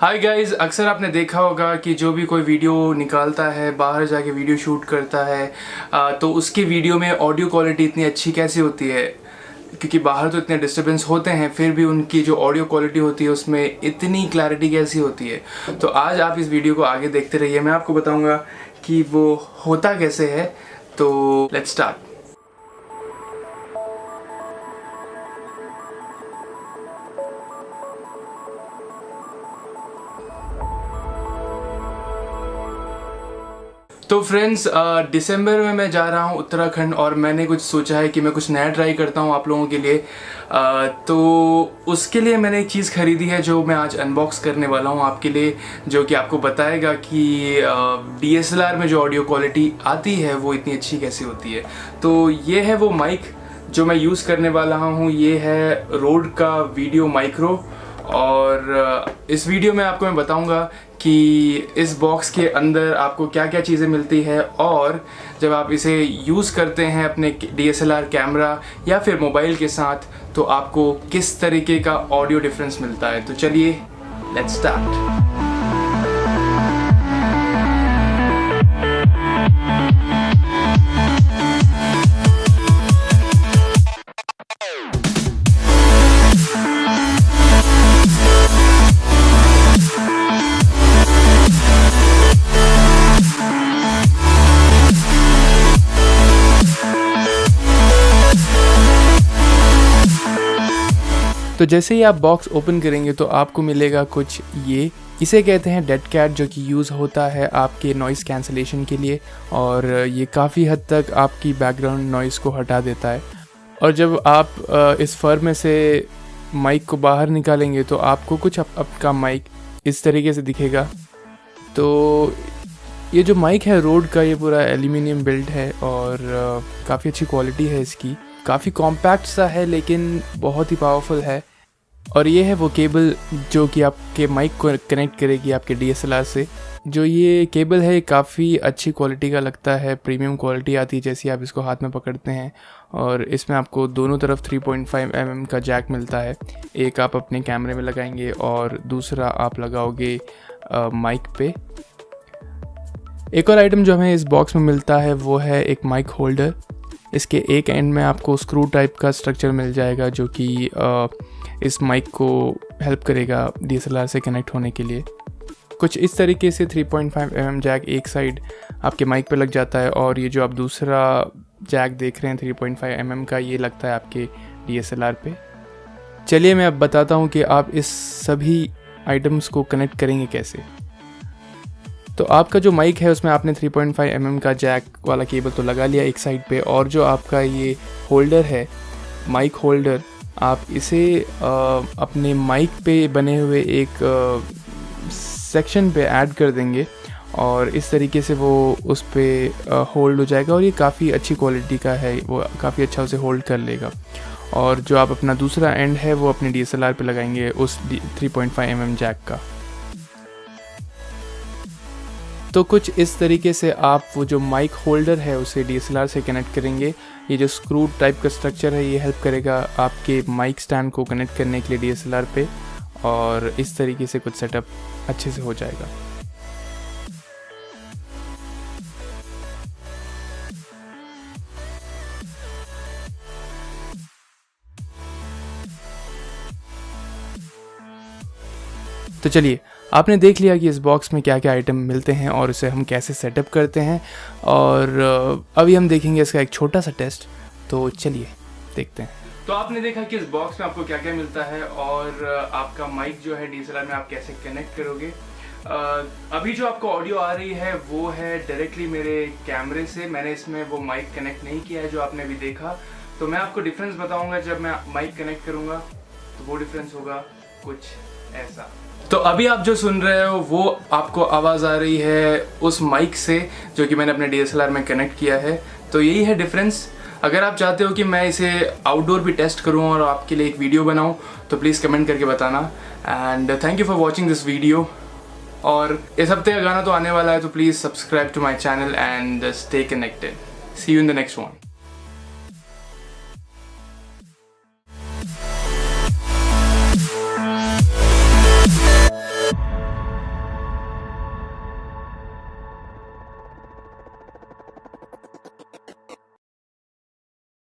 Hi guys, अक्सर आपने देखा होगा कि जो भी कोई वीडियो निकालता है, बाहर जाके वीडियो शूट करता है, तो उसकी वीडियो में ऑडियो क्वालिटी इतनी अच्छी कैसे होती है। क्योंकि बाहर तो इतने डिस्टर्बेंस होते हैं, फिर भी उनकी जो ऑडियो क्वालिटी होती है उसमें इतनी क्लैरिटी कैसी होती है। तो आज आप इस वीडियो को आगे देखते रहिए, मैं आपको बताऊँगा कि वो होता कैसे है। तो लेट्स स्टार्ट। तो फ्रेंड्स, दिसंबर में मैं जा रहा हूँ उत्तराखंड और मैंने कुछ सोचा है कि मैं कुछ नया ट्राई करता हूँ आप लोगों के लिए। तो उसके लिए मैंने एक चीज़ ख़रीदी है जो मैं आज अनबॉक्स करने वाला हूँ आपके लिए, जो कि आपको बताएगा कि DSLR में जो ऑडियो क्वालिटी आती है वो इतनी अच्छी कैसे होती है। तो ये है वो माइक जो मैं यूज़ करने वाला हूँ। ये है रोड का वीडियो माइक्रो, और इस वीडियो में आपको मैं बताऊंगा कि इस बॉक्स के अंदर आपको क्या क्या चीज़ें मिलती है, और जब आप इसे यूज़ करते हैं अपने DSLR कैमरा या फिर मोबाइल के साथ तो आपको किस तरीके का ऑडियो डिफरेंस मिलता है। तो चलिए लेट्स स्टार्ट। तो जैसे ही आप बॉक्स ओपन करेंगे तो आपको मिलेगा कुछ इसे कहते हैं डेड कैट, जो कि यूज़ होता है आपके नॉइज़ कैंसलेशन के लिए, और ये काफ़ी हद तक आपकी बैकग्राउंड नॉइज़ को हटा देता है। और जब आप इस फर में से माइक को बाहर निकालेंगे तो आपको कुछ आपका माइक इस तरीके से दिखेगा। तो ये जो माइक है रोड का, ये पूरा एल्यूमिनियम बिल्ड है और काफ़ी अच्छी क्वालिटी है इसकी। काफ़ी कॉम्पैक्ट सा है लेकिन बहुत ही पावरफुल है। और ये है वो केबल जो कि आपके माइक को कनेक्ट करेगी आपके DSLR से। जो ये केबल है काफ़ी अच्छी क्वालिटी का लगता है, प्रीमियम क्वालिटी आती है जैसे आप इसको हाथ में पकड़ते हैं। और इसमें आपको दोनों तरफ 3.5 mm का जैक मिलता है। एक आप अपने कैमरे में लगाएंगे और दूसरा आप लगाओगे माइक पे। एक और आइटम जो हमें इस बॉक्स में मिलता है वो है एक माइक होल्डर। इसके एक एंड में आपको स्क्रू टाइप का स्ट्रक्चर मिल जाएगा जो कि इस माइक को हेल्प करेगा DSLR से कनेक्ट होने के लिए। कुछ इस तरीके से 3.5 mm जैक एक साइड आपके माइक पे लग जाता है, और ये जो आप दूसरा जैक देख रहे हैं 3.5 mm का, ये लगता है आपके DSLR पे। चलिए मैं अब बताता हूँ कि आप इस सभी आइटम्स को कनेक्ट करेंगे कैसे। तो आपका जो माइक है उसमें आपने 3.5 mm का जैक वाला केबल तो लगा लिया एक साइड पे, और जो आपका ये होल्डर है, माइक होल्डर, आप इसे अपने माइक पे बने हुए एक सेक्शन पे ऐड कर देंगे और इस तरीके से वो उस पे होल्ड हो जाएगा। और ये काफ़ी अच्छी क्वालिटी का है, वो काफ़ी अच्छा उसे होल्ड कर लेगा। और जो आप अपना दूसरा एंड है वो अपने DSLR पे लगाएंगे उस 3.5 mm जैक का। तो कुछ इस तरीके से आप वो जो माइक होल्डर है उसे DSLR से कनेक्ट करेंगे। ये जो स्क्रू टाइप का स्ट्रक्चर है ये हेल्प करेगा आपके माइक स्टैंड को कनेक्ट करने के लिए DSLR पे, और इस तरीके से कुछ सेटअप अच्छे से हो जाएगा। तो चलिए, आपने देख लिया कि इस बॉक्स में क्या क्या आइटम मिलते हैं और उसे हम कैसे सेटअप करते हैं, और अभी हम देखेंगे इसका एक छोटा सा टेस्ट। तो चलिए देखते हैं। तो आपने देखा कि इस बॉक्स में आपको क्या क्या मिलता है, और आपका माइक जो है DSLR में आप कैसे कनेक्ट करोगे। अभी जो आपको ऑडियो आ रही है वो है डायरेक्टली मेरे कैमरे से। मैंने इसमें वो माइक कनेक्ट नहीं किया है जो आपने अभी देखा। तो मैं आपको डिफरेंस बताऊंगा जब मैं माइक कनेक्ट करूंगा, तो वो डिफरेंस होगा कुछ ऐसा। तो अभी आप जो सुन रहे हो वो आपको आवाज़ आ रही है उस माइक से जो कि मैंने अपने DSLR में कनेक्ट किया है। तो यही है डिफरेंस। अगर आप चाहते हो कि मैं इसे आउटडोर भी टेस्ट करूं और आपके लिए एक वीडियो बनाऊं तो प्लीज़ कमेंट करके बताना। And thank you for watching this video. और इस हफ्ते का गाना तो आने वाला है, तो please subscribe to my channel and stay connected. See you in the next one.